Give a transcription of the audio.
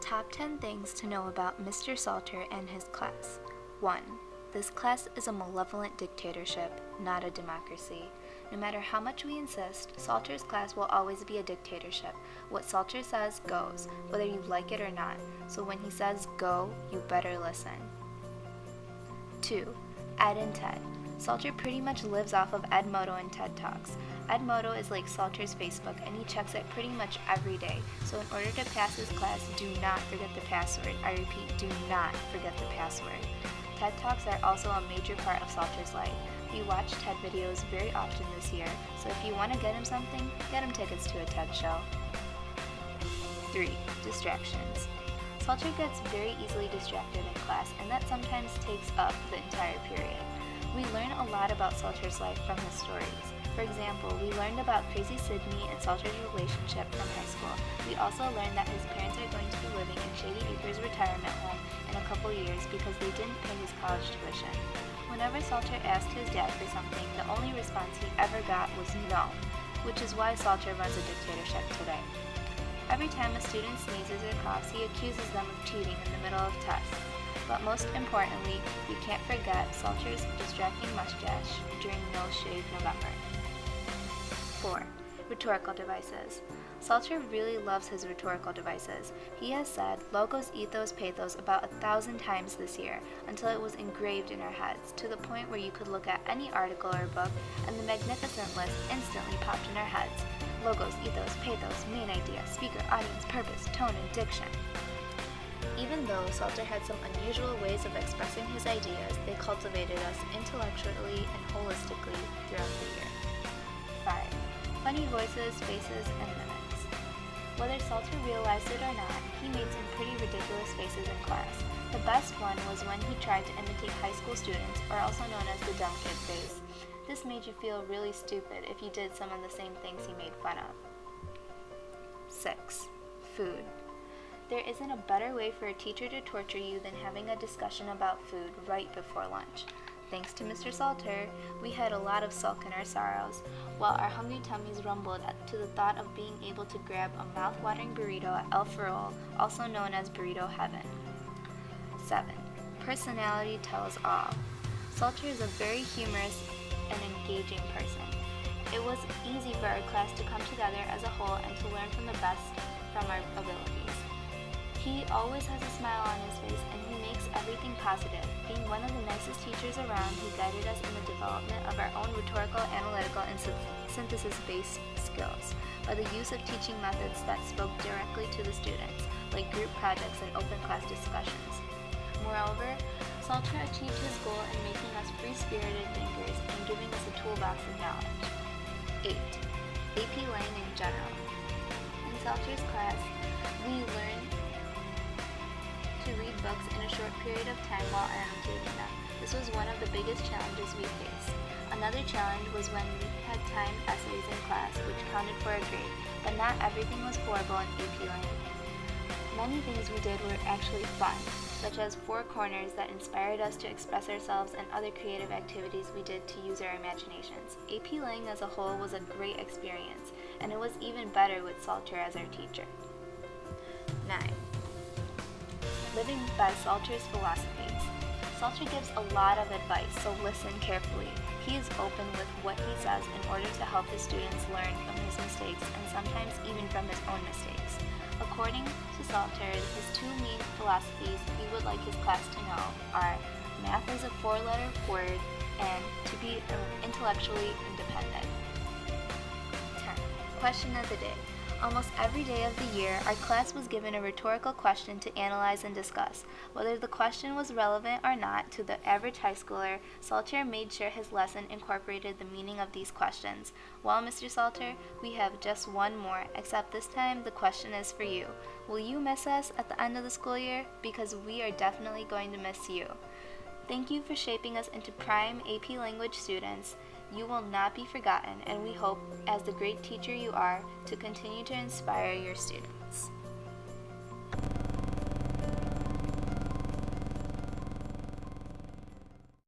Top 10 things to know about Mr. Salter and his class. 1. This class is a malevolent dictatorship, not a democracy. No matter how much we insist, Salter's class will always be a dictatorship. What Salter says goes, whether you like it or not. So when he says go, you better listen. 2. Ed and Ted. Salter pretty much lives off of Edmodo and TED Talks. Edmodo is like Salter's Facebook, and he checks it pretty much every day. So in order to pass his class, do not forget the password. I repeat, do not forget the password. TED Talks are also a major part of Salter's life. We watch TED videos very often this year, so if you want to get him something, get him tickets to a TED show. 3. Distractions. Salter gets very easily distracted in class, and that sometimes takes up the entire period. We learn a lot about Salter's life from his stories. For example, we learned about Crazy Sydney and Salter's relationship from high school. We also learned that his parents are going to be living in Shady Acres retirement home in a couple years because they didn't pay his college tuition. Whenever Salter asked his dad for something, the only response he ever got was no, which is why Salter runs a dictatorship today. Every time a student sneezes or coughs, he accuses them of cheating in the middle of tests. But most importantly, we can't forget Salter's distracting mustache during No Shave November. 4. Rhetorical devices. Salter really loves his rhetorical devices. He has said logos, ethos, pathos about 1,000 times this year until it was engraved in our heads, to the point where you could look at any article or book and the magnificent list instantly popped in our heads. Logos, ethos, pathos, main idea, speaker, audience, purpose, tone, and diction. Even though Salter had some unusual ways of expressing his ideas, they cultivated us intellectually and holistically throughout the year. 5. Funny voices, faces, and mimics. Whether Salter realized it or not, he made some pretty ridiculous faces in class. The best one was when he tried to imitate high school students, or also known as the dumb kid face. This made you feel really stupid if you did some of the same things he made fun of. 6. Food. There isn't a better way for a teacher to torture you than having a discussion about food right before lunch. Thanks to Mr. Salter, we had a lot of sulk in our sorrows, while our hungry tummies rumbled to the thought of being able to grab a mouth-watering burrito at El Farol, also known as Burrito Heaven. 7. Personality tells all. Salter is a very humorous and engaging person. It was easy for our class to come together as a whole and to learn from the best from our abilities. He always has a smile on his face, and he makes everything positive. Being one of the nicest teachers around, he guided us in the development of our own rhetorical, analytical, and synthesis-based skills by the use of teaching methods that spoke directly to the students, like group projects and open class discussions. Moreover, Salter achieved his goal in making us free-spirited thinkers and giving us a toolbox of knowledge. 8. AP Lang in general. In Salter's class, we learned to read books in a short period of time while annotating them. This was one of the biggest challenges we faced. Another challenge was when we had timed essays in class, which counted for a grade, but not everything was horrible in AP Lang. Many things we did were actually fun, such as Four Corners that inspired us to express ourselves, and other creative activities we did to use our imaginations. AP Lang as a whole was a great experience, and it was even better with Salter as our teacher. 9. Living by Salter's philosophies. Salter gives a lot of advice, so listen carefully. He is open with what he says in order to help his students learn from his mistakes and sometimes even from his own mistakes. According to Salter, his 2 main philosophies he would like his class to know are math is a 4-letter word and to be intellectually independent. 10. Question of the day. Almost every day of the year, our class was given a rhetorical question to analyze and discuss. Whether the question was relevant or not to the average high schooler, Salter made sure his lesson incorporated the meaning of these questions. Well, Mr. Salter, we have just one more, except this time the question is for you. Will you miss us at the end of the school year? Because we are definitely going to miss you. Thank you for shaping us into prime AP language students. You will not be forgotten, and we hope, as the great teacher you are, to continue to inspire your students.